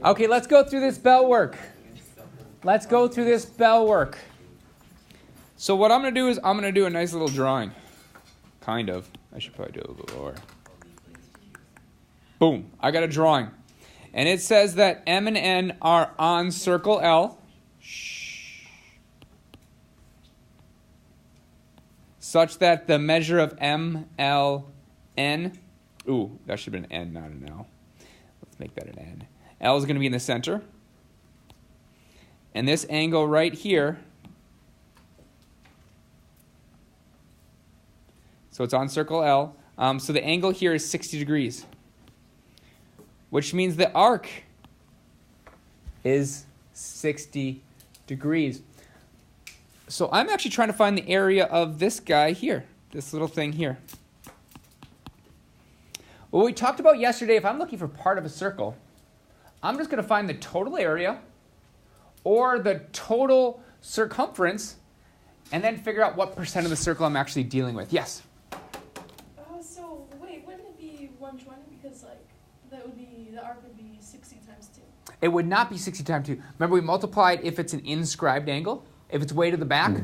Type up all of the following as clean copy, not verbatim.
Okay, let's go through this bell work. Let's go through this bell work. So what I'm going to do is I'm going to do a nice little drawing. Kind of. I should probably do it a little lower. Boom. I got a drawing. And it says that M and N are on circle L. Such that the measure of M, L, N. Ooh, that should have been an N, not an L. Let's make that an N. L is going to be in the center. And this angle right here, so it's on circle L. So the angle here is 60 degrees, which means the arc is 60 degrees. So I'm actually trying to find the area of this guy here, this little thing here. What we talked about yesterday, if I'm looking for part of a circle, I'm just going to find the total area or the total circumference and then figure out what percent of the circle I'm actually dealing with. Yes? So wait, wouldn't it be 120 because that would be, the arc would be 60 times 2? It would not be 60 times 2. Remember we multiplied if it's an inscribed angle? If it's way to the back?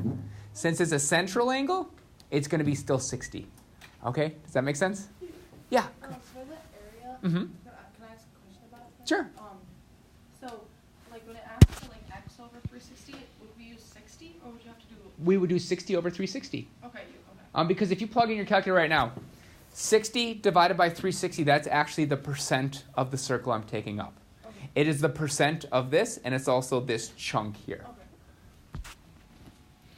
Since it's a central angle, it's going to be still 60. Okay? Does that make sense? Yeah. For the area, Mm-hmm. can I ask a question about that? Sure. So when it asks for x over 360, would we use 60 or would you have to do? We would do 60 over 360. Okay. Because if you plug in your calculator right now, 60 divided by 360, that's actually the percent of the circle I'm taking up. Okay. It is the percent of this, and it's also this chunk here. Okay.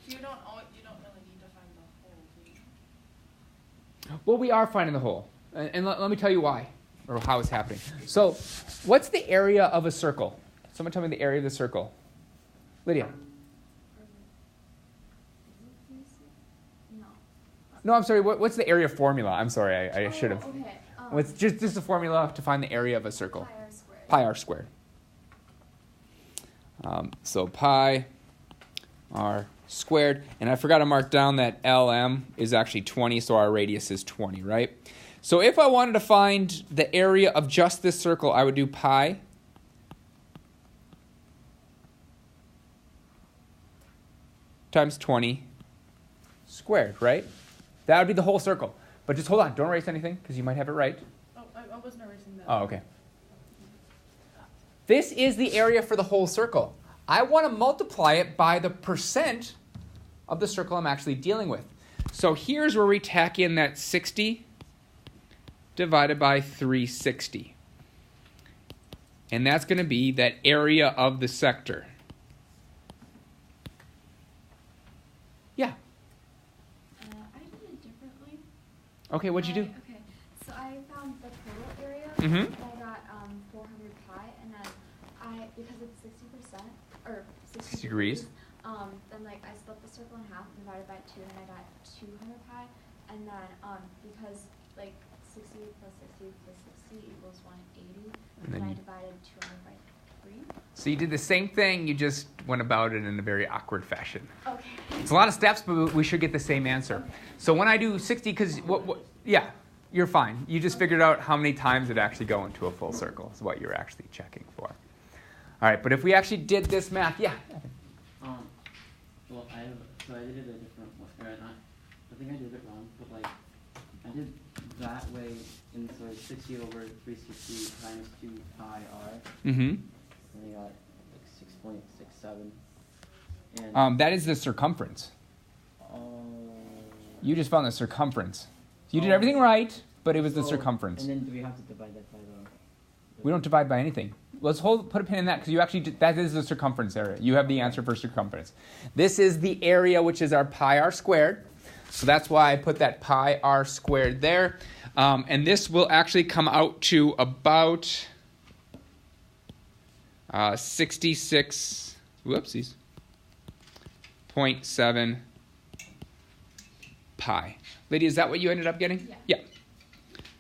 You don't really need to find the whole thing. Well, we are finding the whole. And let me tell you why, or how it's happening. So, what's the area of a circle? Someone tell me the area of the circle. Lydia. No, I'm sorry. What's the area formula? I'm sorry. I should have. Okay. What's just the formula to find the area of a circle? Pi r squared. Pi r squared. So pi r squared. And I forgot to mark down that LM is actually 20, so our radius is 20, right? So if I wanted to find the area of just this circle, I would do pi times 20 squared, right? That would be the whole circle. But just hold on. Don't erase anything, because you might have it right. Oh, I wasn't erasing that. Oh, okay. This is the area for the whole circle. I want to multiply it by the percent of the circle I'm actually dealing with. So here's where we tack in that 60 divided by 360. And that's going to be that area of the sector. Yeah. I did it differently. Okay, what'd you do? Okay, so I found the total area. Mhm. And I got 400 pi, and then because it's 60% or 60 degrees. Then I split the circle in half and divided by 2, and I got 200 pi. And then because 60 plus 60 plus 60 equals 180, And then I you- divided 200 by 3. So you did the same thing, you just went about it in a very awkward fashion. Okay. It's a lot of steps, but we should get the same answer. Okay. So when I do 60, because yeah, you're fine. You just figured out how many times it actually go into a full circle is what you're actually checking for. All right, but if we actually did this math, yeah. Well, I did it a different way. I think I did it wrong, but I did that way, and so it's 60 over 360 times 2 pi r. Mm-hmm. And I got 6.67. And That is the circumference. You just found the circumference. You did everything right, but it was the circumference. And then do we have to divide that by the? We don't divide by anything. Let's put a pin in that, because you actually that is the circumference area. You have the answer for circumference. This is the area, which is our pi r squared. So that's why I put that pi r squared there. And this will actually come out to about 66, whoopsies, 0.7 pi. Lydia, is that what you ended up getting? Yeah.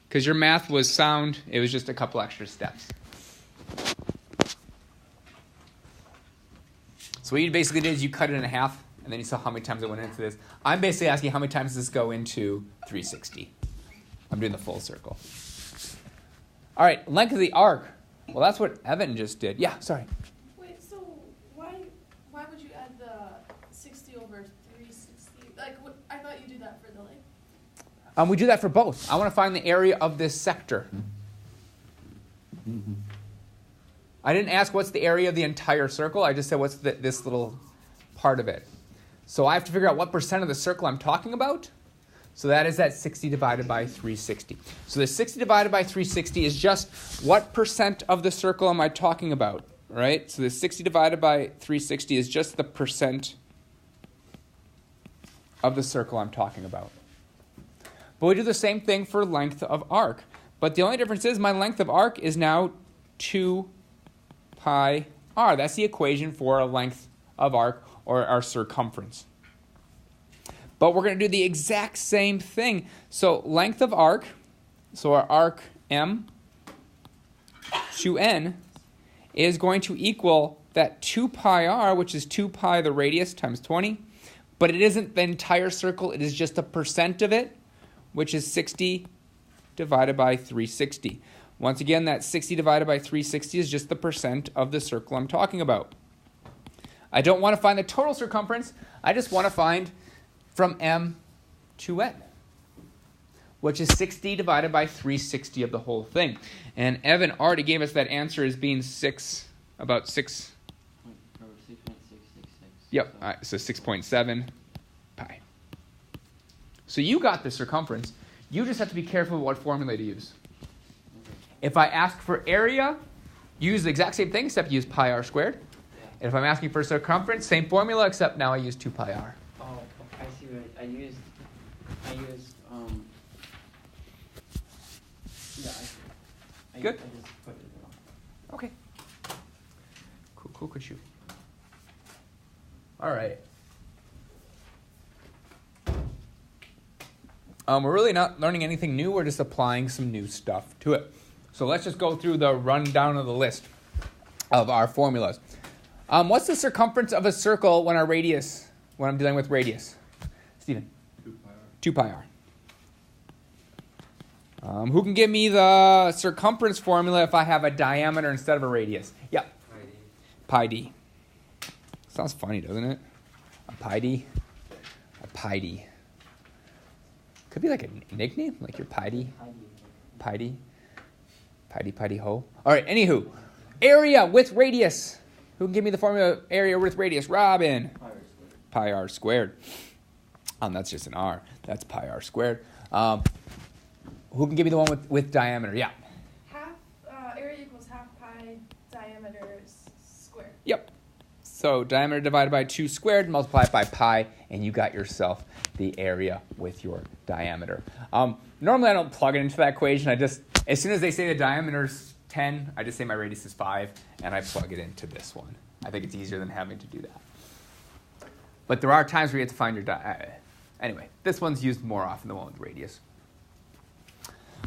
Because your math was sound. It was just a couple extra steps. So what you basically did is you cut it in half, and then you saw how many times it went into this. I'm basically asking how many times does this go into 360. I'm doing the full circle. All right, length of the arc. Well, that's what Evan just did. Yeah, sorry. Wait, so why would you add the 60 over 360? Like, I thought you do that for the like. We do that for both. I want to find the area of this sector. I didn't ask what's the area of the entire circle. I just said what's this little part of it. So I have to figure out what percent of the circle I'm talking about. So that is that 60 divided by 360. So the 60 divided by 360 is just what percent of the circle am I talking about, right? So the 60 divided by 360 is just the percent of the circle I'm talking about. But we do the same thing for length of arc. But the only difference is my length of arc is now 2 pi r. That's the equation for a length of arc or our circumference. But we're going to do the exact same thing. So length of arc, so our arc m to n is going to equal that 2 pi r, which is 2 pi the radius times 20. But it isn't the entire circle. It is just a percent of it, which is 60 divided by 360. Once again, that 60 divided by 360 is just the percent of the circle I'm talking about. I don't want to find the total circumference. I just want to find from m to n, which is 60 divided by 360 of the whole thing. And Evan already gave us that answer as being about 6. 6.666. Yep, so 6.7 pi. So you got the circumference. You just have to be careful what formula to use. If I ask for area, use the exact same thing, except use pi r squared. And if I'm asking for circumference, same formula, except now I use 2 pi r. Oh, I see what I used, yeah, I Good. just put it wrong. Okay. Cool, shoot. All right. We're really not learning anything new. We're just applying some new stuff to it. So let's just go through the rundown of the list of our formulas. What's the circumference of a circle when I'm dealing with radius? Stephen? 2 pi r. Who can give me the circumference formula if I have a diameter instead of a radius? Yeah. Pi d. Sounds funny, doesn't it? A pi d? A pi d. Could be like a nickname, like your pi d. Pi d. Pi d ho. All right, anywho. Area with radius. Who can give me the formula of area with radius? Robin. Pi r squared. That's just an r. That's pi r squared. Who can give me the one with diameter? Yeah. Area equals half pi, diameter squared. Yep. So diameter divided by 2 squared, multiply it by pi, and you got yourself the area with your diameter. Normally I don't plug it into that equation. As soon as they say the diameter's 10, I just say my radius is 5, and I plug it into this one. I think it's easier than having to do that. But there are times where you have to find your anyway, this one's used more often than the one with radius.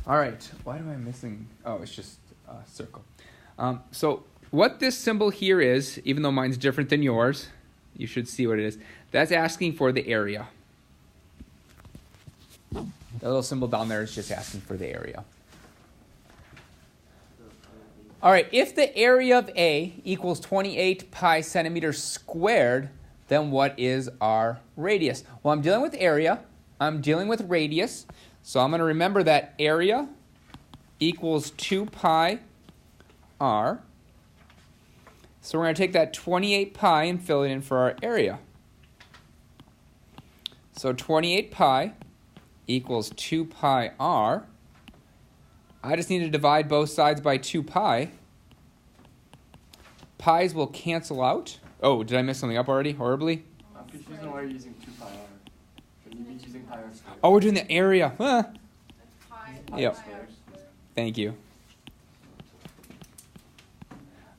All right, why am I missing? Oh, it's just a circle. So what this symbol here is, even though mine's different than yours, you should see what it is. That's asking for the area. The little symbol down there is just asking for the area. All right, if the area of A equals 28 pi centimeters squared, then what is our radius? Well, I'm dealing with area. I'm dealing with radius. So I'm going to remember that area equals 2 pi r. So we're going to take that 28 pi and fill it in for our area. So 28 pi equals 2 pi r. I just need to divide both sides by 2 pi. Pi's will cancel out. Oh, did I mess something up already, horribly? I'm confused on why you're using 2 pi r. Shouldn't you be using pi r squared? Oh, we're doing the area. Huh. Pi Yep. r squared. Thank you.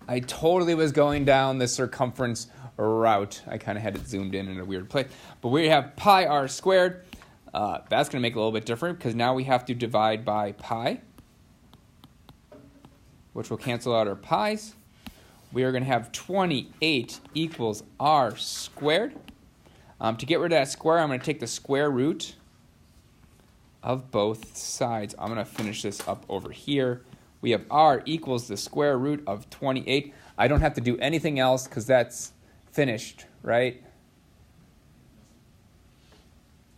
I totally was going down the circumference route. I kind of had it zoomed in a weird place. But we have pi r squared. That's going to make it a little bit different because now we have to divide by pi, which will cancel out our pi's. We are going to have 28 equals r squared. To get rid of that square, I'm going to take the square root of both sides. I'm going to finish this up over here we have r equals the square root of 28. I don't have to do anything else because that's finished, right?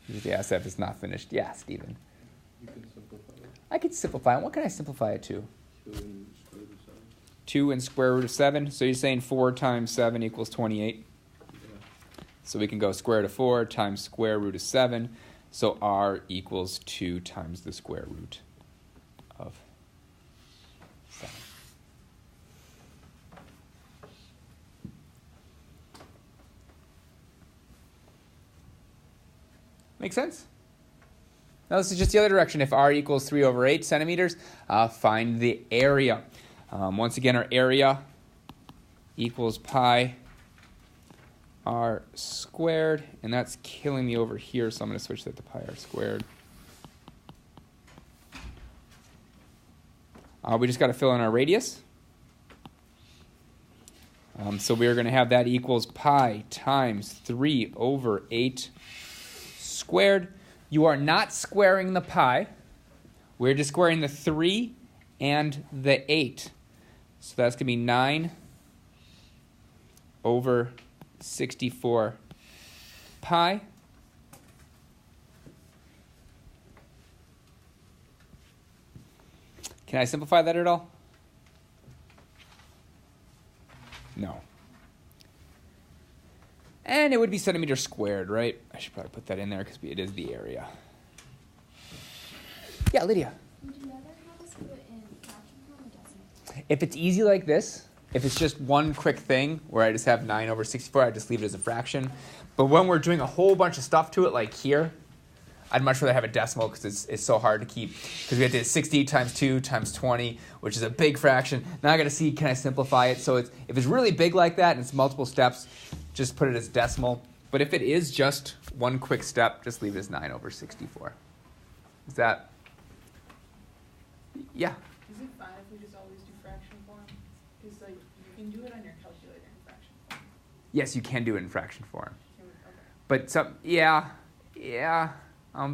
Usually ask that if it's not finished. Yeah, Stephen. You can simplify it. I could simplify it. What can I simplify it to? 2 2 and and square root of 7. square root of 7. So you're saying 4 times 7 equals 28. Yeah. So we can go square root of 4 times square root of 7. So r equals 2 times the square root of 7. Make sense? Now this is just the other direction. If r equals 3 over 8 centimeters, find the area. Once again, our area equals pi r squared, and that's killing me over here, so I'm going to switch that to pi r squared. We just got to fill in our radius. So we're going to have that equals pi times 3 over 8 squared. You are not squaring the pi. We're just squaring the 3 and the 8. So that's going to be 9 over 64 pi. Can I simplify that at all? No. And it would be centimeters squared, right? I should probably put that in there because it is the area. Yeah, Lydia. Would you rather have us put it in fraction form or decimal? If it's easy like this, if it's just one quick thing where I just have 9 over 64, I just leave it as a fraction. But when we're doing a whole bunch of stuff to it, like here, I'd much rather have a decimal because it's so hard to keep. Because we have to 60 times 2 times 20, which is a big fraction. Now I got to see, can I simplify it? So if it's really big like that and it's multiple steps, just put it as decimal. But if it is just one quick step, just leave it as 9 over 64. Is that? Yeah. Is it fine if we just always do fraction form? Because like you can do it on your calculator in fraction form. Yes, you can do it in fraction form. Okay. But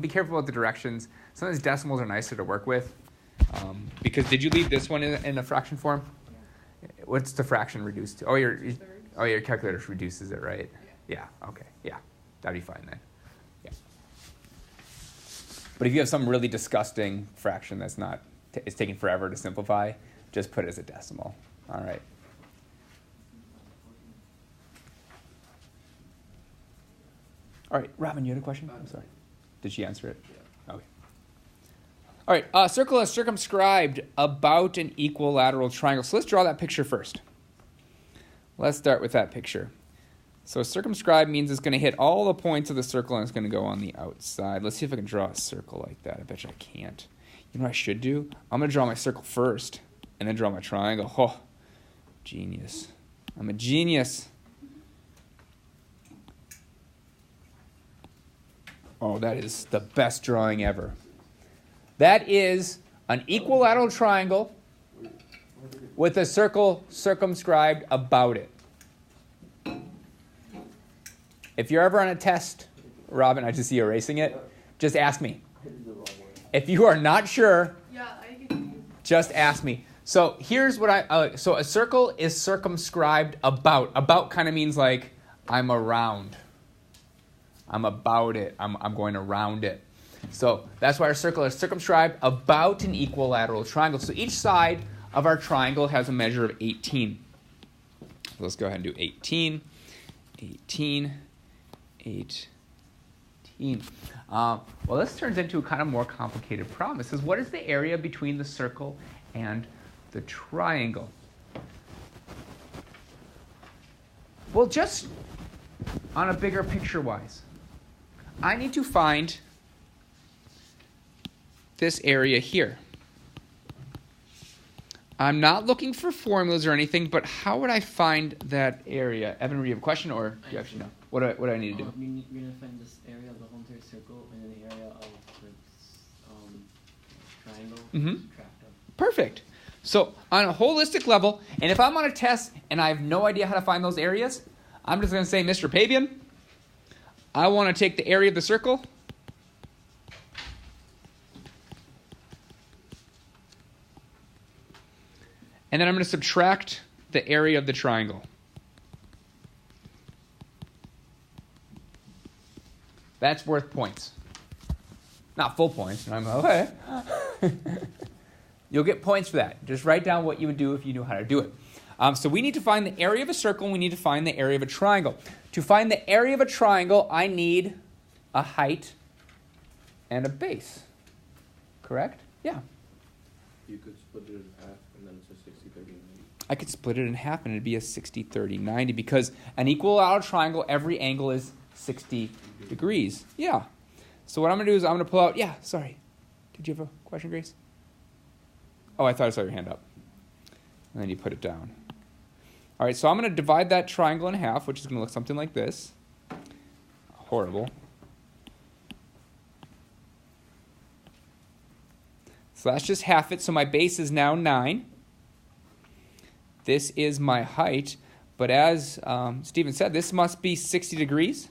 be careful with the directions. Sometimes decimals are nicer to work with. Because did you leave this one in a fraction form? Yeah. What's the fraction reduced to? Your calculator reduces it, right? Yeah. Yeah. Okay. Yeah, that'd be fine then. Yeah. But if you have some really disgusting fraction that's not, it's taking forever to simplify, just put it as a decimal. All right. All right, Robin, you had a question? I'm sorry. Did she answer it? Yeah. Okay. All right, circle is circumscribed about an equilateral triangle. So let's draw that picture first. Let's start with that picture. So circumscribed means it's going to hit all the points of the circle and it's going to go on the outside. Let's see if I can draw a circle like that. I bet you I can't. You know what I should do? I'm going to draw my circle first and then draw my triangle. Oh, genius. I'm a genius. Oh, that is the best drawing ever. That is an equilateral triangle with a circle circumscribed about it. If you're ever on a test, Robin, I just see you erasing it, just ask me. If you are not sure, Yeah, I can. just ask me. So here's what so a circle is circumscribed about. About kind of means like I'm around. I'm about it. I'm going around it. So that's why our circle is circumscribed about an equilateral triangle. So each side of our triangle has a measure of 18. So let's go ahead and do 18, 18, 18. Well, this turns into a kind of more complicated problem. It says, what is the area between the circle and the triangle? Well, just on a bigger picture-wise, I need to find this area here. I'm not looking for formulas or anything, but how would I find that area? Evan, do you have a question, or do you actually know? What do I need to do? You're going to find this area of the whole entire circle and then the area of the triangle. Subtract them. Perfect. So on a holistic level, and if I'm on a test and I have no idea how to find those areas, I'm just going to say, Mr. Pabian, I want to take the area of the circle And then I'm going to subtract the area of the triangle. That's worth points. Not full points. And I'm okay. You'll get points for that. Just write down what you would do if you knew how to do it. So we need to find the area of a circle, and we need to find the area of a triangle. To find the area of a triangle, I need a height and a base. Correct? Yeah. You could split it in half and then it's a 60, 30, 90. I could split it in half and it'd be a 60, 30, 90 because an equilateral triangle, every angle is 60 degrees. Yeah. So what I'm going to do is I'm going to pull out, yeah, sorry. Did you have a question, Grace? Oh, I thought I saw your hand up. And then you put it down. All right, so I'm going to divide that triangle in half, which is going to look something like this. Horrible. So that's just half it. So my base is now 9. This is my height. But as Stephen said, this must be 60 degrees.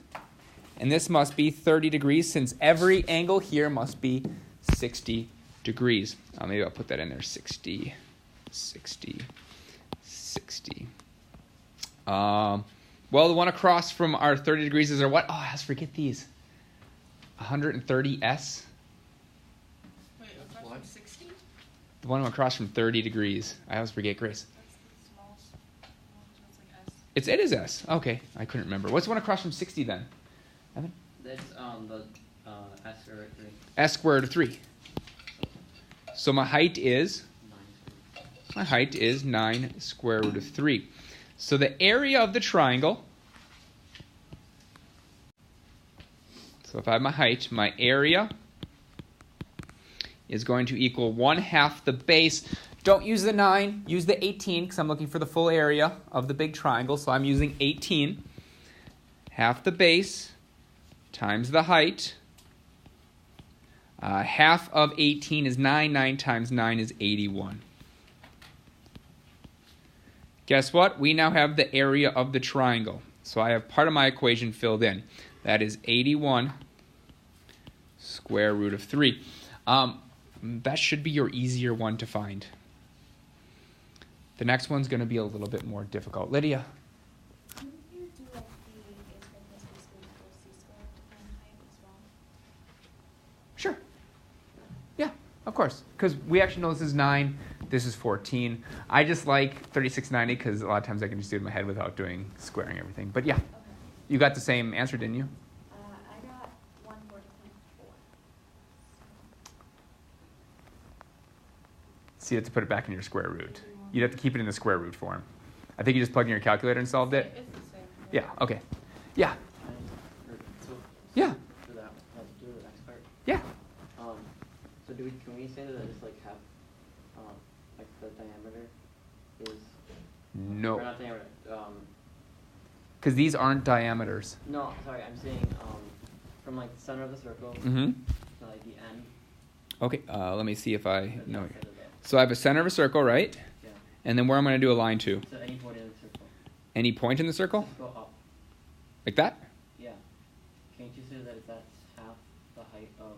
And this must be 30 degrees since every angle here must be 60 degrees. Maybe I'll put that in there. 60, 60, 60. Well, the one across from our 30 degrees is our what? Oh, I always forget these. 130s. Wait, across from 60? The one across from 30 degrees. I always forget, Grace. That's the smallest one, so it's like S. It is S. Okay, I couldn't remember. What's the one across from 60 then? Evan? That's the S squared 3. S squared of 3. So my height is? 9 square root of 3. So the area of the triangle, so if I have my height, my area is going to equal 1/2 the base. Don't use the 9, use the 18 because I'm looking for the full area of the big triangle. So I'm using 18. Half the base times the height. Half of 18 is 9. 9 times 9 is 81. Guess what? We now have the area of the triangle. So I have part of my equation filled in. That is 81 square root of 3. That should be your easier one to find. The next one's going to be a little bit more difficult. Lydia? Couldn't you do like the a squared plus b squared equals c squared to find height as well? Sure. Yeah, of course. Because we actually know this is 9. This is 14. I just like 3690 because a lot of times I can just do it in my head without doing squaring everything. But yeah, Okay. you got the same answer, didn't you? I got 140.4. So you have to put it back in your square root. You'd have to keep it in the square root form. I think you just plugged in your calculator and solved it. It's the same. Yeah, okay. Yeah, So yeah, for that, let's do the next part. yeah. So can we say that it's like half, like the diameter is, No, or not diameter, because these aren't diameters. no, sorry, I'm saying, from like the center of the circle Mm-hmm. to like the end. Okay, let me see if I to the know. outside of that. So I have a center of a circle, right? Yeah. And then where am I going to do a line to? So any point in the circle. Any point in the circle? Just go up. Like that? Yeah. Can't you say that that's half the height of the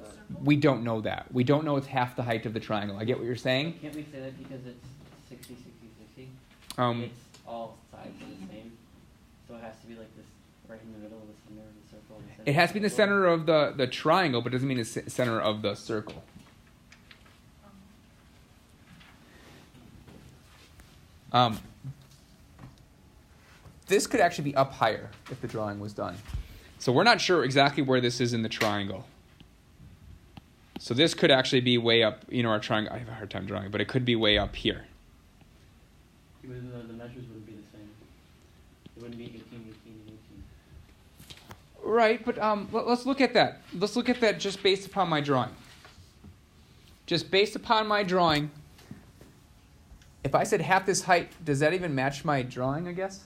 Circle? We don't know that. We don't know it's half the height of the triangle. I get what you're saying. Can't we say that because it's 60, 60, 60? It's all sides are the same. So it has to be like this right in the middle of the center of the circle. It has to be in the center of the triangle, but it doesn't mean the center of the circle. This could actually be up higher if the drawing was done. So we're not sure exactly where this is in the triangle. So this could actually be way up, our triangle. I have a hard time drawing, but it could be way up here. The measures wouldn't be the same. It wouldn't be 18, 18, and 18. Right, but let's look at that. Let's look at that just based upon my drawing. Just based upon my drawing, if I said half this height, does that even match my drawing, I guess?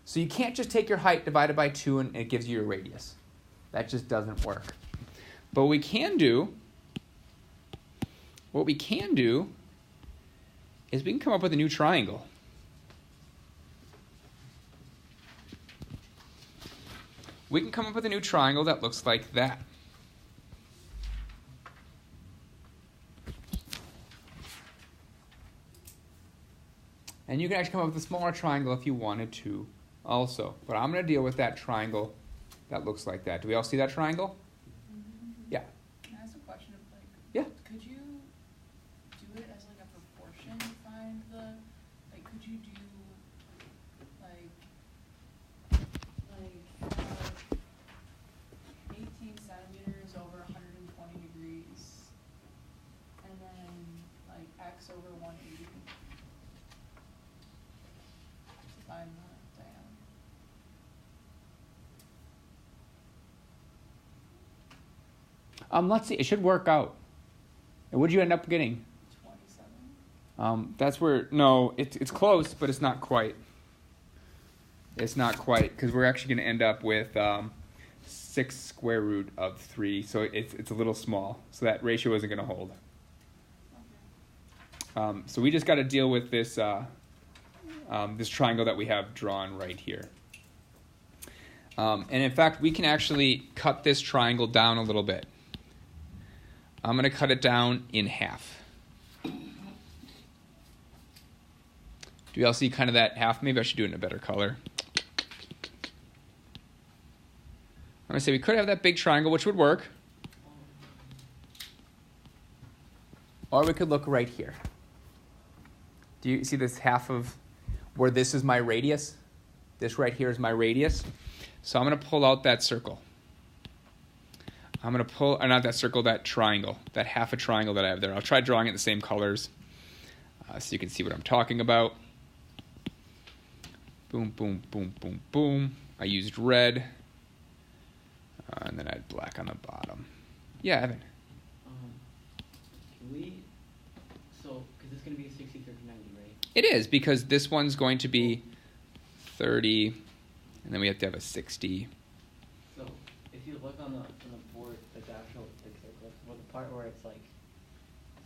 So you can't just take your height divided by 2 and it gives you your radius. That just doesn't work. But what we can do is we can come up with a new triangle. We can come up with a new triangle that looks like that. And you can actually come up with a smaller triangle if you wanted to also. But I'm going to deal with that triangle that looks like that. Do we all see that triangle? Yeah. Can I ask a question of like? Yeah. Could you do it as like a proportion? Find the like. Could you do like 18 centimeters over 120 degrees, and then like x over 180 to find the diameter? Let's see. It should work out. And what'd you end up getting? 27. That's where, no, it's close, but it's not quite. It's not quite, because we're actually going to end up with 6 square root of 3, so it's a little small. So that ratio isn't going to hold. Okay. So we just got to deal with this this triangle that we have drawn right here. And in fact, we can actually cut this triangle down a little bit. I'm going to cut it down in half. Do you all see kind of that half? Maybe I should do it in a better color. I'm going to say we could have that big triangle, which would work. Or we could look right here. Do you see this half of where this is my radius? This right here is my radius. So I'm going to pull out that circle. I'm going to pull, or not that circle, that triangle, that half a triangle that I have there. I'll try drawing it in the same colors so you can see what I'm talking about. Boom, boom, boom, boom, boom. I used red. And then I had black on the bottom. Yeah, Evan. Can we, so, because it's going to be 60, 30, 90, right? It is, because this one's going to be 30, and then we have to have a 60. So, if you look on the board, like the actual, like well, the part where it's like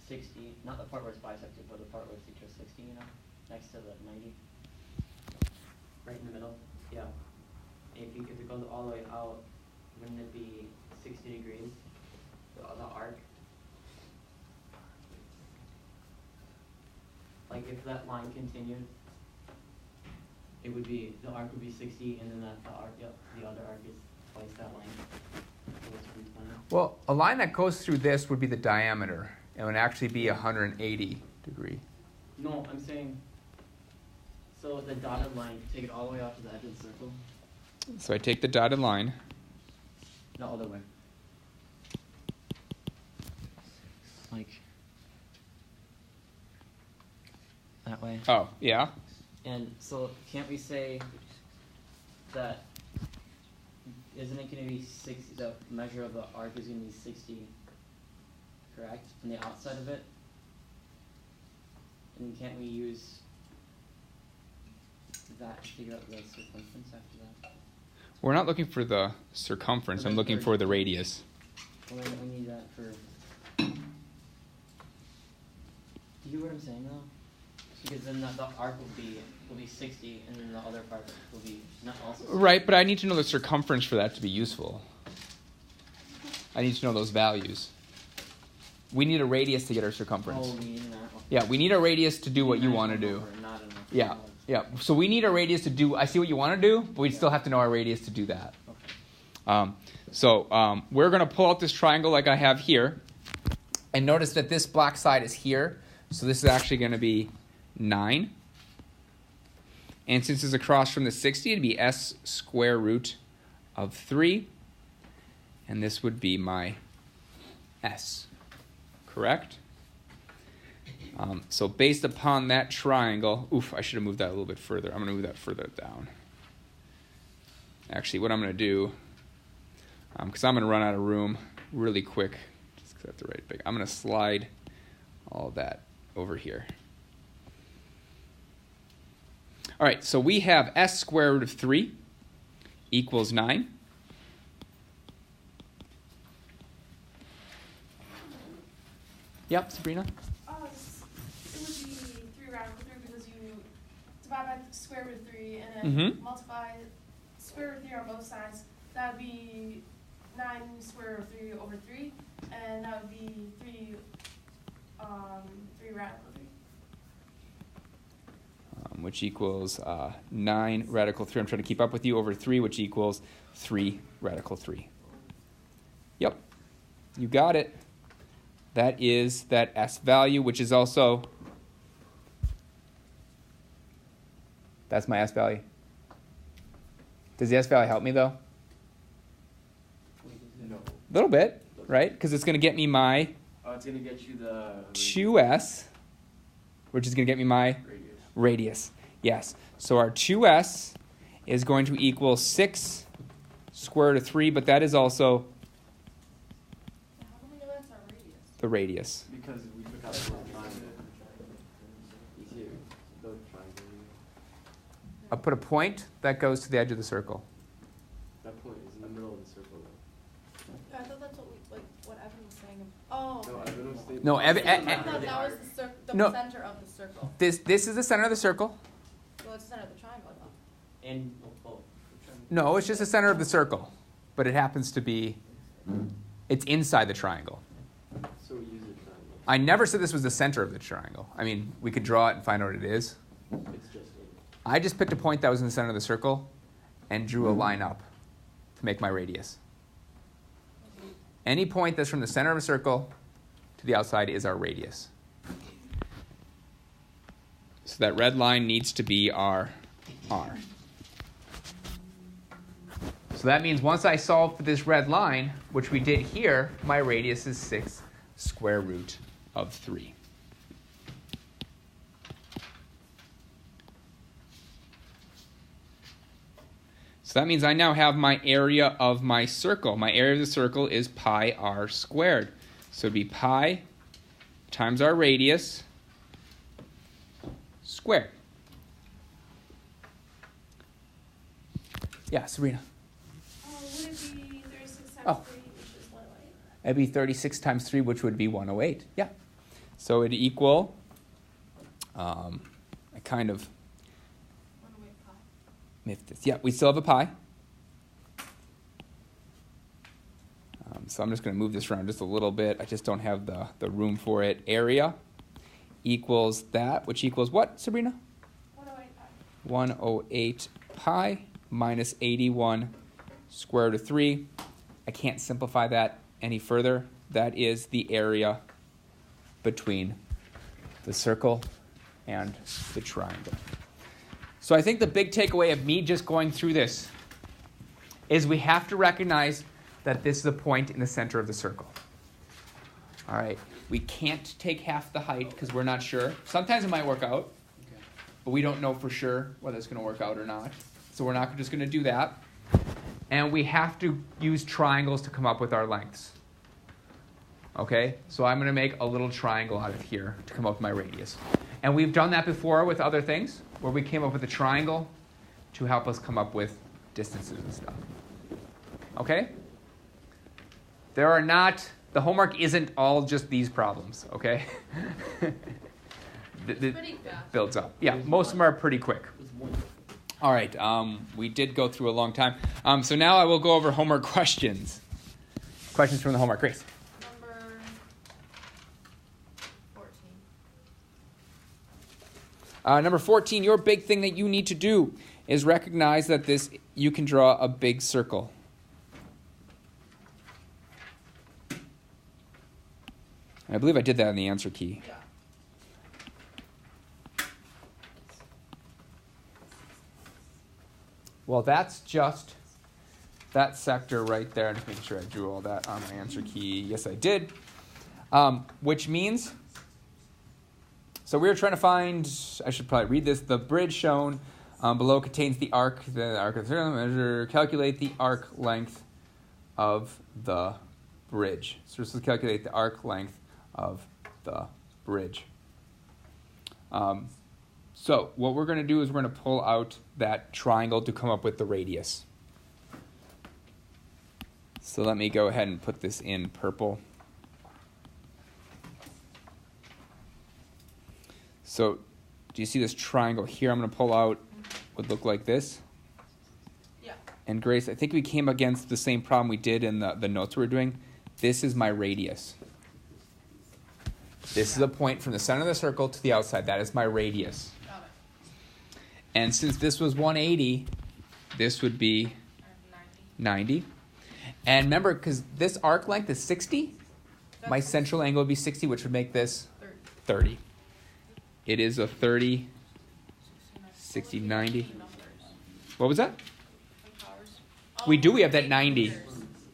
60, not the part where it's bisected, but the part where it's just 60, you know, next to the 90, right in the middle. Yeah. If it goes all the way out, wouldn't it be 60 degrees? The arc. Like if that line continued, it would be, the arc would be 60, and then the other arc is twice that line. So it's 320. Well, a line that goes through this would be the diameter. It would actually be 180 degree. No, I'm saying, so the dotted line, take it all the way out to the edge of the circle. So I take the dotted line. No, other way. Like that way. Oh, yeah. And so can't we say that, isn't it going to be 60, the measure of the arc is going to be 60, correct, on the outside of it? And can't we use that to figure out the circumference after that? We're not looking for the circumference. I'm looking for the radius. Well, then we need that for... Do you hear what I'm saying, though? Because then the arc will be 60, and then the other part will be not also 60. Right, but I need to know the circumference for that to be useful. I need to know those values. We need a radius to get our circumference. Oh, we need that. Okay. Yeah, we need a radius to do what you want to do. Not enough. Yeah, yeah. So we need a radius to do, I see what you want to do, but we still have to know our radius to do that. Okay. We're going to pull out this triangle like I have here. And notice that this black side is here. So this is actually going to be 9. And since it's across from the 60, it'd be s square root of 3. And this would be my s. Correct? So based upon that triangle, I should have moved that a little bit further. I'm going to move that further down. Actually, what I'm going to do, because I'm going to run out of room really quick, just because I have to write big, I'm going to slide all that over here. All right, so we have s square root of 3 equals 9. Yep, Sabrina? It would be 3 rounded through because you divide by the square root of 3 and then multiply square root of 3 on both sides. That would be 9 square root of 3 over 3, and that would be 3 rounded over 3. which equals 9 radical 3. I'm trying to keep up with you, over 3, which equals 3 radical 3. Yep, you got it. That is that S value, which is also, that's my S value. Does the S value help me, though? No. A little bit, right? Because it's going to get me my Oh, it's gonna get you the 2S, which is going to get me my radius. radius. Yes. So our 2S is going to equal 6 square root of 3, but that is also How do we know that's our radius? the radius. Because we took out the triangle. You see, the triangle. I'll put a point that goes to the edge of the circle. That point is in the middle of the circle, though. I thought that's what what Evan was saying. Oh. No, Evan was saying. No, I thought that was the No. center of the circle. This is the center of the circle. Well, it's the center of the triangle, I thought. And, No, it's just the center of the circle, but it happens to be, it's inside the triangle. So we use the triangle. I never said this was the center of the triangle. I mean, we could draw it and find out what it is. It's just in. I just picked a point that was in the center of the circle and drew a line up to make my radius. Any point that's from the center of a circle to the outside is our radius. So that red line needs to be our R. So that means once I solve for this red line, which we did here, my radius is 6 square root of 3. So that means I now have my area of my circle. My area of the circle is pi r squared. So it'd be pi times our radius squared. Yeah, Serena. Would it be 36 times Oh. 3, which is 108? That'd be 36 times 3, which would be 108. Yeah. So it'd equal, I kind of 108 pi. miffed this. Yeah, we still have a pi. So I'm just going to move this around just a little bit. I just don't have the room for it. Area equals that, which equals what, Sabrina? 108 pi. 108 pi minus 81 square root of 3. I can't simplify that any further. That is the area between the circle and the triangle. So I think the big takeaway of me just going through this is we have to recognize that this is a point in the center of the circle. All right, we can't take half the height because we're not sure. Sometimes it might work out, but we don't know for sure whether it's going to work out or not. So we're not just going to do that. And we have to use triangles to come up with our lengths. Okay, so I'm going to make a little triangle out of here to come up with my radius. And we've done that before with other things, where we came up with a triangle to help us come up with distances and stuff. Okay? There are not, the homework isn't all just these problems, okay? Pretty fast. Builds up. Yeah, most of them are pretty quick. All right, we did go through a long time. So now I will go over homework questions. Questions from the homework. Grace. Number 14. Number 14, your big thing that you need to do is recognize that you can draw a big circle. I believe I did that in the answer key. Yeah. Well, that's just that sector right there. I'm just making sure I drew all that on my answer key. Yes, I did. Which means, so we were trying to find, I should probably read this, the bridge shown below contains the arc of the measure, calculate the arc length of the bridge. So this is calculate the arc length of the bridge. So what we're going to do is we're going to pull out that triangle to come up with the radius. So let me go ahead and put this in purple. So do you see this triangle here? I'm going to pull out would look like this. Yeah. And Grace, I think we came against the same problem we did in the notes we were doing. This is my radius. This is a point from the center of the circle to the outside. That is my radius. Got it. And since this was 180, this would be 90. And remember, because this arc length is 60, my central angle would be 60, which would make this 30. It is a 30, 60, 90. What was that? We do. We have that 90.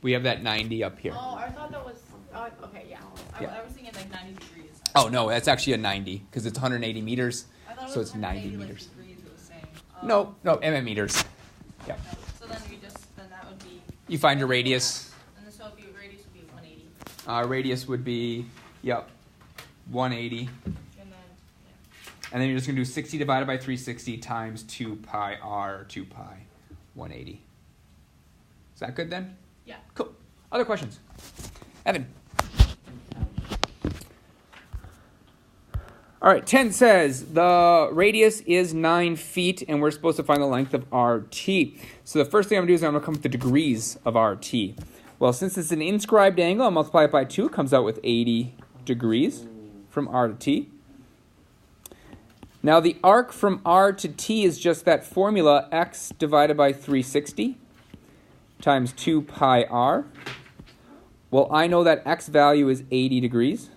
We have that 90 up here. Oh, I thought that was. Okay, yeah. Yeah. I was thinking like 90 degrees. Oh, no, that's actually a 90 because it's 180 meters. I thought it So was it's 90 180, meters. Like, degrees were the same. No, mm meters. Yeah. No. So then that would be. You find your radius. And then so if your radius would be 180. Radius would be, 180. And then, And then you're just going to do 60 divided by 360 times 2 pi r, 2 pi, 180. Is that good then? yeah. Cool. Other questions? Evan. All right, 10 says the radius is 9 feet, and we're supposed to find the length of RT. So the first thing I'm going to do is I'm going to come up with the degrees of RT. Well, since it's an inscribed angle, I'll multiply it by 2. It comes out with 80 degrees from R to T. Now, the arc from R to T is just that formula, x divided by 360 times 2 pi r. Well, I know that x value is 80 degrees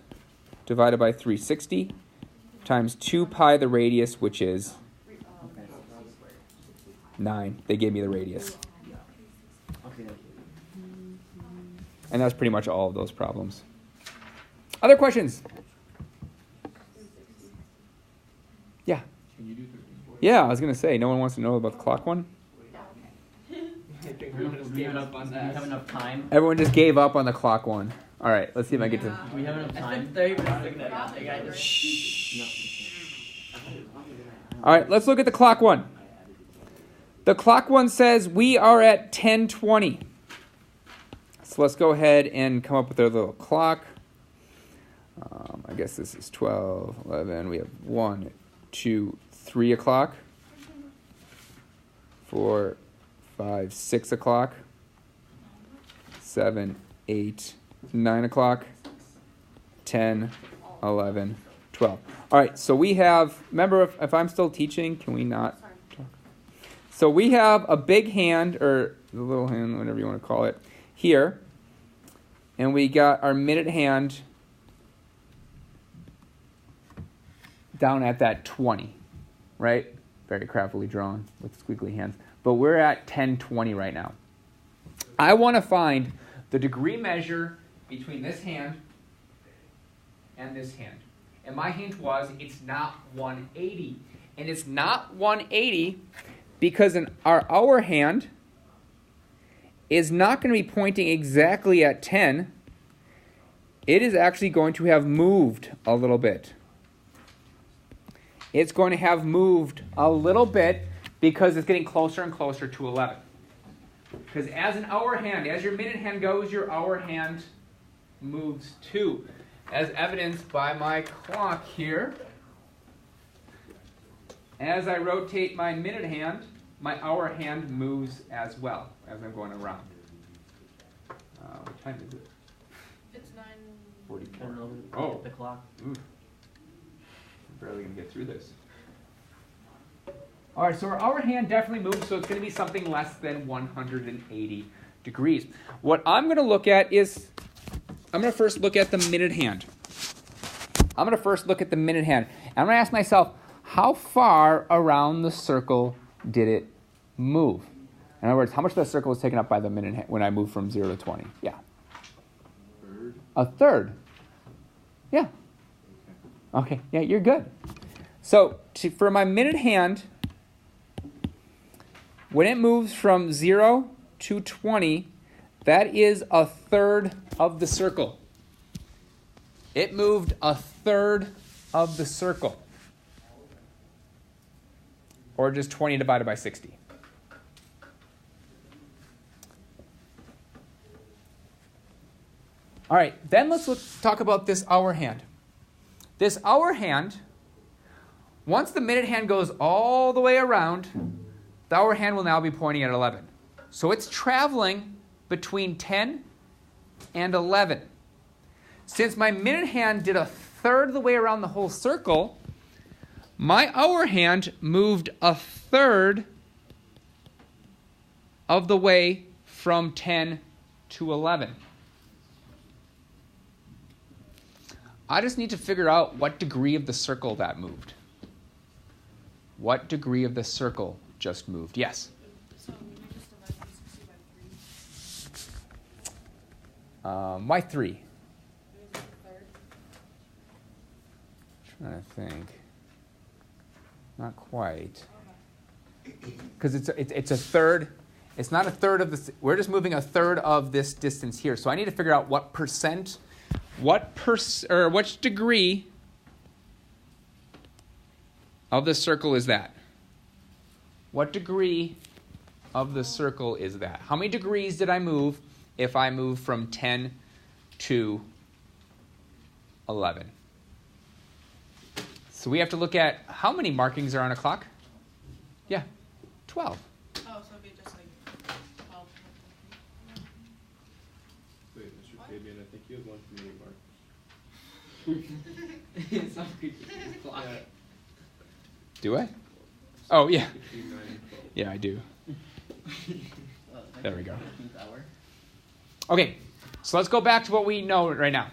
divided by 360 times 2 pi the radius, which is 9. They gave me the radius. Okay. And that's pretty much all of those problems. Other questions? Yeah. Can you do 13? Yeah, I was going to say, no one wants to know about the clock one? Do we have enough time? Everyone just gave up on the clock one. All right, let's see if I get to... Do we have enough I time? spent 30 minutes looking at it. Like, I just. All right, let's look at the clock one. The clock one says we are at 10:20. So let's go ahead and come up with our little clock. I guess this is 12, 11. We have 1, 2, 3 o'clock. 4, 5, 6 o'clock. 7, 8, 9 o'clock. 10, 11, 12. All right, so we have, remember, if I'm still teaching, can we not talk? So we have a big hand, or the little hand, whatever you want to call it, here. And we got our minute hand down at that 20, right? Very craftily drawn with squiggly hands. But we're at 10:20 right now. I want to find the degree measure between this hand and this hand. And my hint was it's not 180. And it's not 180 because our hour hand is not going to be pointing exactly at 10. It is actually going to have moved a little bit. It's going to have moved a little bit because it's getting closer and closer to 11. Because as an hour hand, as your minute hand goes, your hour hand moves too. As evidenced by my clock here. As I rotate my minute hand, my hour hand moves as well as I'm going around. What time is it? It's 44. Oh. The clock. Ooh. I'm barely going to get through this. All right, so our hour hand definitely moves, so it's going to be something less than 180 degrees. What I'm going to look at is, I'm going to first look at the minute hand. I'm going to first look at the minute hand. And I'm going to ask myself, how far around the circle did it move? In other words, how much of the circle was taken up by the minute hand when I moved from 0 to 20? Yeah. A third. Yeah. Okay, yeah, you're good. So for my minute hand, when it moves from 0 to 20, that is a third of the circle. It moved a third of the circle. Or just 20 divided by 60. All right, then let's talk about this hour hand. This hour hand, once the minute hand goes all the way around, the hour hand will now be pointing at 11. So it's traveling between 10 and 11. Since my minute hand did a third of the way around the whole circle, My hour hand moved a third of the way from 10 to 11. I just need to figure out what degree of the circle that moved. What degree of the circle just moved? Yes? So we just divide 360 by 3. Why 3? Is it the third? Trying to think. Not quite. Okay. Because it's a third. It's not a third of the. We're just moving a third of this distance here. So I need to figure out what percent, which degree of the circle is that? What degree of the circle is that? How many degrees did I move if I move from 10 to 11? So we have to look at how many markings are on a clock? Yeah, 12. Oh, so it'd be just like 12. Wait, Mr. Fabian, I think you have one for me, Mark. It's not good. Clock. Yeah. Do I? Oh, yeah. Between 9 and 12. Yeah, I do. There we go. 15th hour. Okay, so let's go back to what we know right now.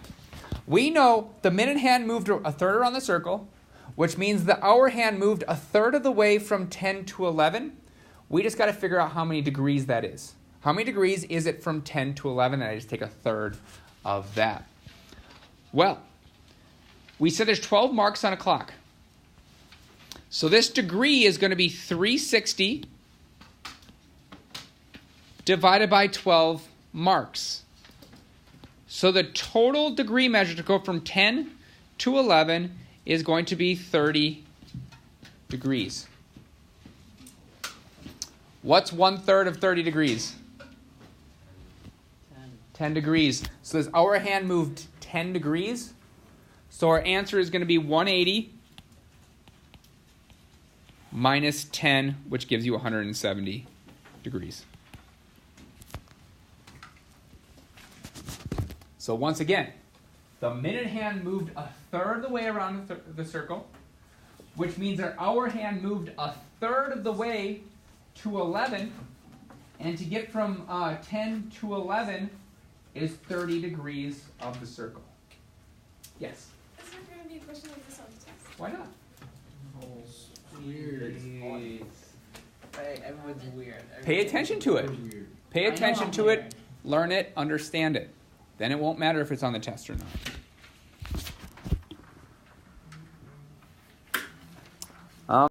We know the minute hand moved a third around the circle, which means the hour hand moved a third of the way from 10 to 11. We just got to figure out how many degrees that is. How many degrees is it from 10 to 11? And I just take a third of that. Well, we said there's 12 marks on a clock. So this degree is going to be 360 divided by 12 marks. So the total degree measure to go from 10 to 11 is going to be 30 degrees. What's 1/3 of 30 degrees? 10 degrees. So this hour hand moved 10 degrees. So our answer is going to be 180 minus 10, which gives you 170 degrees. So once again, the minute hand moved a third of the way around the circle, which means our hour hand moved a third of the way to 11. And to get from 10 to 11 is 30 degrees of the circle. Yes? Is there going to be a question like this on the test? Why not? Weird. Everyone's weird. Pay attention to it. Pay attention to it, learn it, understand it. Then it won't matter if it's on the test or not.